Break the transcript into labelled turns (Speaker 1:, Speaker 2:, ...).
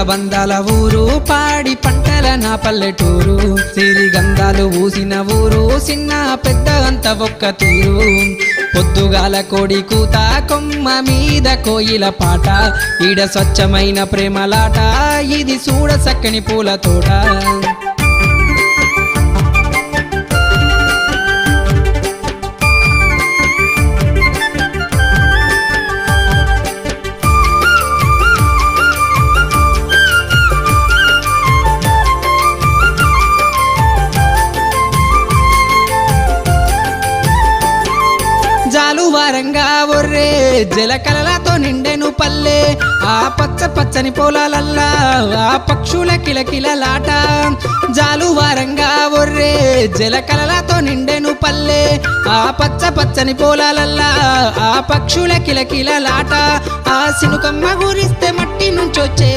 Speaker 1: బంధాల ఊరు పాడి పంటల నా పల్లెటూరు సిరిగంధాలు ఊసిన ఊరు చిన్న పెద్ద అంత ఒక్క తీరు పొద్దుగాల కోడి కూత కొమ్మ మీద కోయిల పాట ఈడ స్వచ్ఛమైన ప్రేమలాట ఇది చూడ చక్కని పూల తోట జాలువారంగా ఒర్రే జలకలలతో నిండెను పల్లె ఆ పచ్చ పచ్చని పొలాలల్లా ఆ పక్షుల కిలకిలలాట జాలువారంగా ఒర్రే జలకలలతో నిండెను పల్లె ఆ పచ్చ పచ్చని పొలాలల్లా ఆ పక్షుల కిలకిలలాట ఆ సినుకమ్మ గురిస్తే మట్టి నుంచొచ్చే